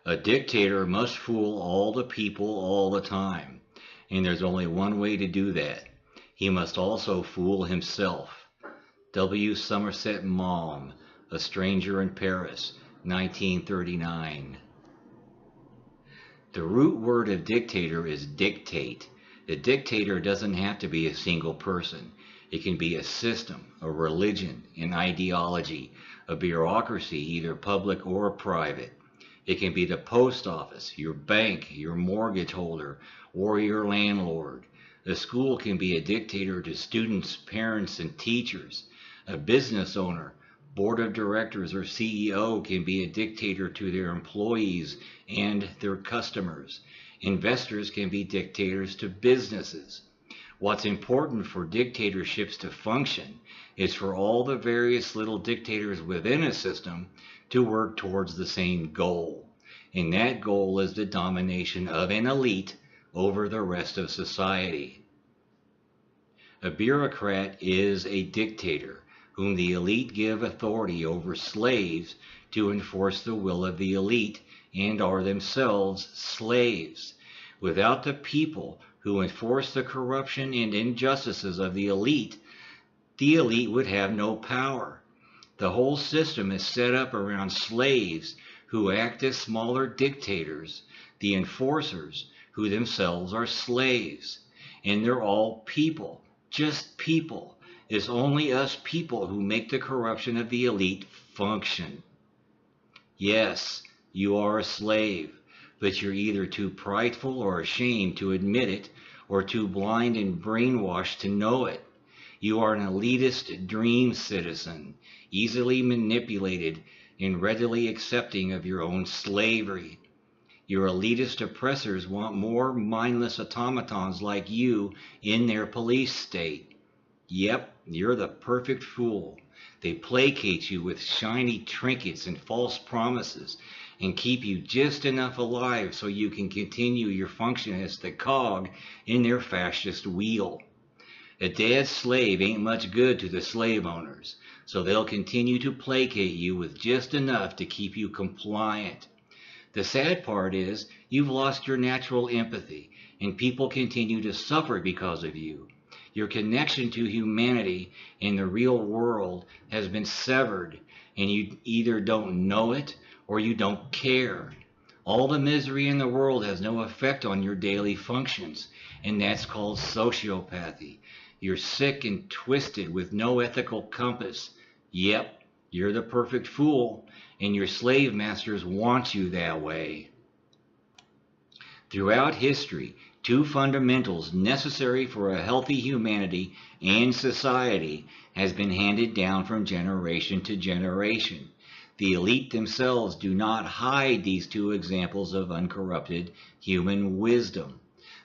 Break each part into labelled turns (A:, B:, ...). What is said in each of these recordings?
A: A dictator must fool all the people all the time, and there's only one way to do that. He must also fool himself. W. Somerset Maugham, A Stranger in Paris, 1939. The root word of dictator is dictate. A dictator doesn't have to be a single person. It can be a system, a religion, an ideology, a bureaucracy, either public or private. It can be the post office, your bank, your mortgage holder, or your landlord. A school can be a dictator to students, parents, and teachers. A business owner, board of directors, or CEO can be a dictator to their employees and their customers. Investors can be dictators to businesses. What's important for dictatorships to function is for all the various little dictators within a system to work towards the same goal. And that goal is the domination of an elite over the rest of society. A bureaucrat is a dictator whom the elite give authority over slaves to enforce the will of the elite and are themselves slaves. Without the people who enforce the corruption and injustices of the elite would have no power. The whole system is set up around slaves who act as smaller dictators, the enforcers who themselves are slaves. And they're all people, just people. It's only us people who make the corruption of the elite function. Yes, you are a slave, but you're either too prideful or ashamed to admit it, or too blind and brainwashed to know it. You are an elitist dream citizen, easily manipulated and readily accepting of your own slavery. Your elitist oppressors want more mindless automatons like you in their police state. Yep, you're the perfect fool. They placate you with shiny trinkets and false promises and keep you just enough alive so you can continue your function as the cog in their fascist wheel. A dead slave ain't much good to the slave owners, so they'll continue to placate you with just enough to keep you compliant. The sad part is you've lost your natural empathy, and people continue to suffer because of you. Your connection to humanity and the real world has been severed, and you either don't know it or you don't care. All the misery in the world has no effect on your daily functions, and that's called sociopathy. You're sick and twisted with no ethical compass. Yep, you're the perfect fool, and your slave masters want you that way. Throughout history, two fundamentals necessary for a healthy humanity and society has been handed down from generation to generation. The elite themselves do not hide these two examples of uncorrupted human wisdom.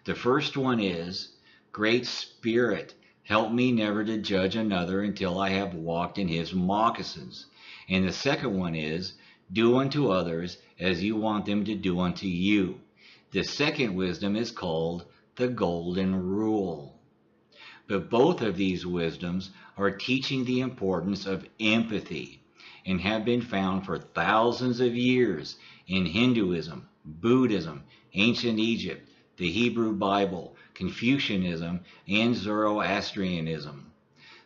A: The first one is, Great Spirit, help me never to judge another until I have walked in his moccasins. And the second one is, do unto others as you want them to do unto you. The second wisdom is called the Golden Rule. But both of these wisdoms are teaching the importance of empathy and have been found for thousands of years in Hinduism, Buddhism, ancient Egypt, the Hebrew Bible, Confucianism, and Zoroastrianism.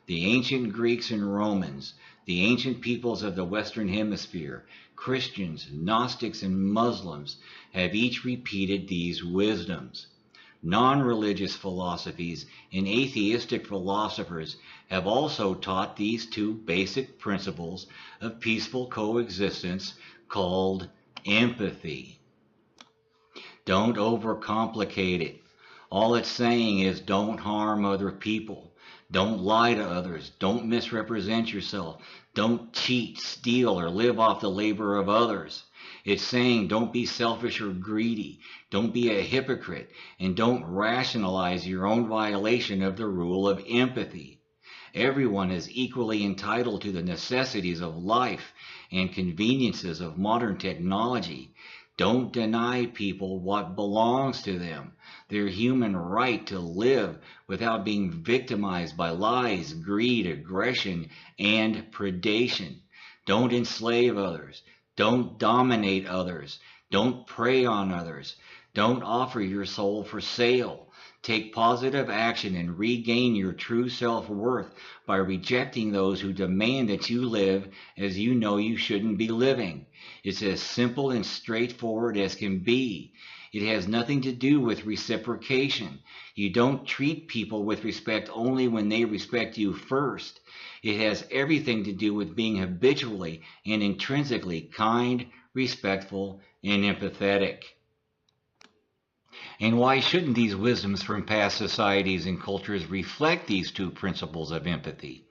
A: The ancient Greeks and Romans, the ancient peoples of the Western Hemisphere, Christians, Gnostics, and Muslims have each repeated these wisdoms. Non-religious philosophies and atheistic philosophers have also taught these two basic principles of peaceful coexistence called empathy. Don't overcomplicate it. All it's saying is don't harm other people. Don't lie to others. Don't misrepresent yourself. Don't cheat, steal, or live off the labor of others. It's saying don't be selfish or greedy. Don't be a hypocrite. And don't rationalize your own violation of the rule of empathy. Everyone is equally entitled to the necessities of life and conveniences of modern technology. Don't deny people what belongs to them, their human right to live without being victimized by lies, greed, aggression, and predation. Don't enslave others. Don't dominate others. Don't prey on others. Don't offer your soul for sale. Take positive action and regain your true self-worth by rejecting those who demand that you live as you know you shouldn't be living. It's as simple and straightforward as can be. It has nothing to do with reciprocation. You don't treat people with respect only when they respect you first. It has everything to do with being habitually and intrinsically kind, respectful, and empathetic. And why shouldn't these wisdoms from past societies and cultures reflect these two principles of empathy?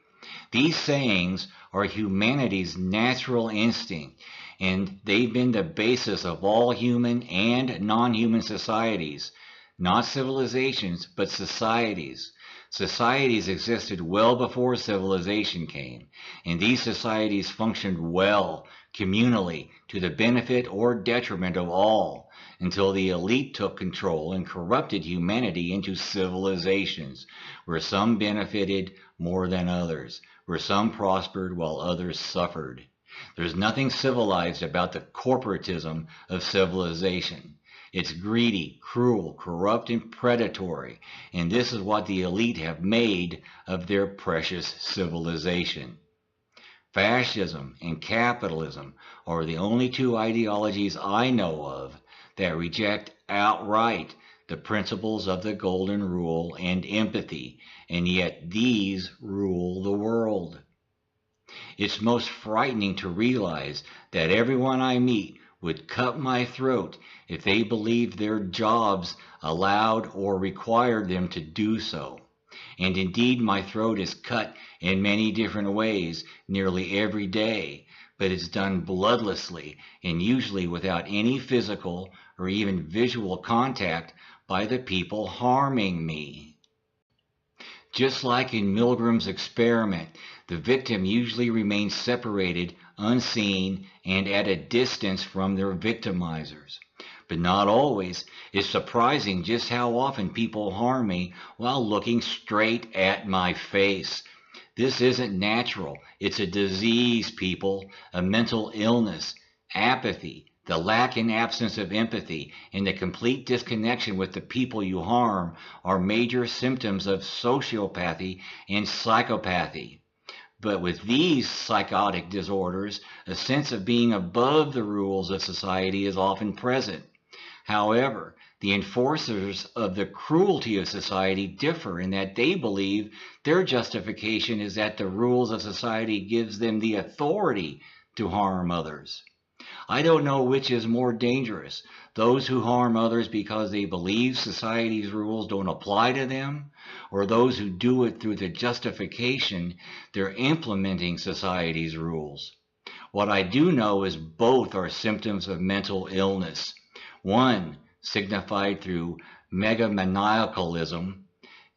A: These sayings are humanity's natural instinct, and they've been the basis of all human and non-human societies. Not civilizations, but societies. Societies existed well before civilization came, and these societies functioned well, communally, to the benefit or detriment of all, until the elite took control and corrupted humanity into civilizations, where some benefited more than others, where some prospered while others suffered. There's nothing civilized about the corporatism of civilization. It's greedy, cruel, corrupt, and predatory, and this is what the elite have made of their precious civilization. Fascism and capitalism are the only two ideologies I know of that reject outright the principles of the Golden Rule and empathy, and yet these rule the world. It's most frightening to realize that everyone I meet would cut my throat if they believed their jobs allowed or required them to do so. And indeed, my throat is cut in many different ways nearly every day, but it's done bloodlessly and usually without any physical or even visual contact by the people harming me. Just like in Milgram's experiment, the victim usually remains separated, unseen, and at a distance from their victimizers. But not always. It's surprising just how often people harm me while looking straight at my face. This isn't natural. It's a disease, people, a mental illness. Apathy, the lack and absence of empathy, and the complete disconnection with the people you harm are major symptoms of sociopathy and psychopathy. But with these psychotic disorders, a sense of being above the rules of society is often present. However, the enforcers of the cruelty of society differ in that they believe their justification is that the rules of society gives them the authority to harm others. I don't know which is more dangerous, those who harm others because they believe society's rules don't apply to them, or those who do it through the justification they're implementing society's rules. What I do know is both are symptoms of mental illness. One signified through megamaniacalism,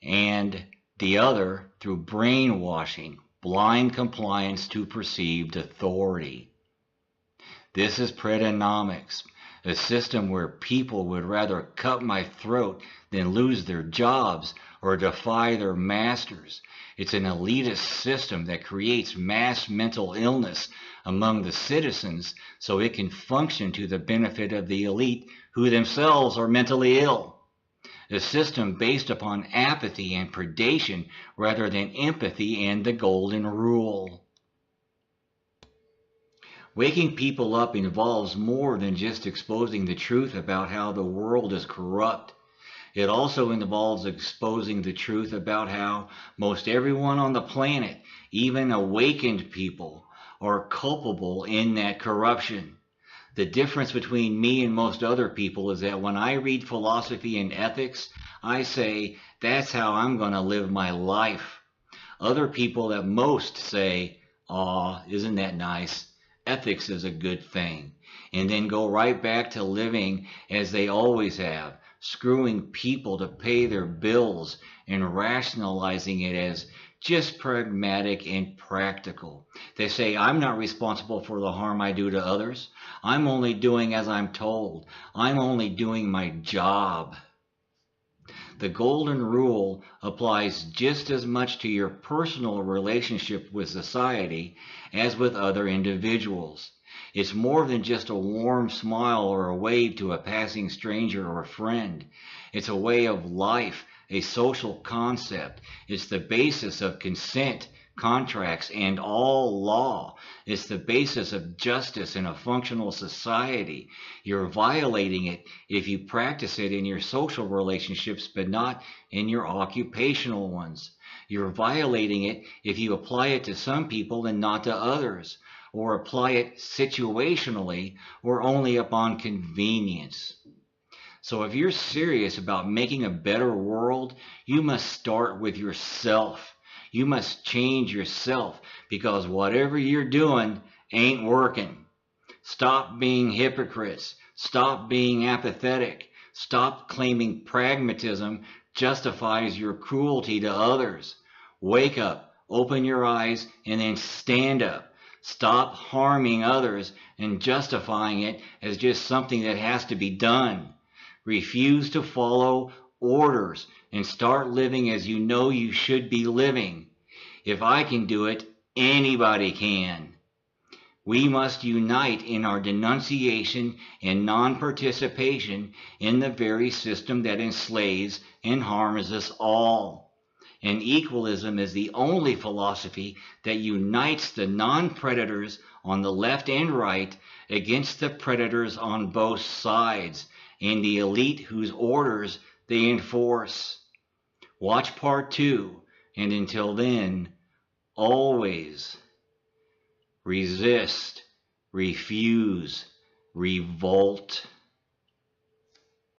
A: and the other through brainwashing, blind compliance to perceived authority. This is predonomics, a system where people would rather cut my throat than lose their jobs or defy their masters. It's an elitist system that creates mass mental illness among the citizens so it can function to the benefit of the elite who themselves are mentally ill. A system based upon apathy and predation rather than empathy and the golden rule. Waking people up involves more than just exposing the truth about how the world is corrupt. It also involves exposing the truth about how most everyone on the planet, even awakened people, are culpable in that corruption. The difference between me and most other people is that when I read philosophy and ethics, I say, that's how I'm going to live my life. Other people at most say, aw, isn't that nice? Ethics is a good thing, and then go right back to living as they always have, screwing people to pay their bills and rationalizing it as just pragmatic and practical. They say, I'm not responsible for the harm I do to others. I'm only doing as I'm told. I'm only doing my job. The golden rule applies just as much to your personal relationship with society as with other individuals. It's more than just a warm smile or a wave to a passing stranger or a friend. It's a way of life, a social concept. It's the basis of consent, contracts, and all law. It's the basis of justice in a functional society. You're violating it if you practice it in your social relationships, but not in your occupational ones. You're violating it if you apply it to some people and not to others, or apply it situationally or only upon convenience. So if you're serious about making a better world, you must start with yourself. You must change yourself, because whatever you're doing ain't working. Stop being hypocrites. Stop being apathetic. Stop claiming pragmatism justifies your cruelty to others. Wake up, open your eyes, and then stand up. Stop harming others and justifying it as just something that has to be done. Refuse to follow orders and start living as you know you should be living. If I can do it, anybody can. We must unite in our denunciation and non-participation in the very system that enslaves and harms us all. And equalism is the only philosophy that unites the non-predators on the left and right against the predators on both sides, and the elite whose orders they enforce. Watch part 2, and until then, always resist, refuse, revolt.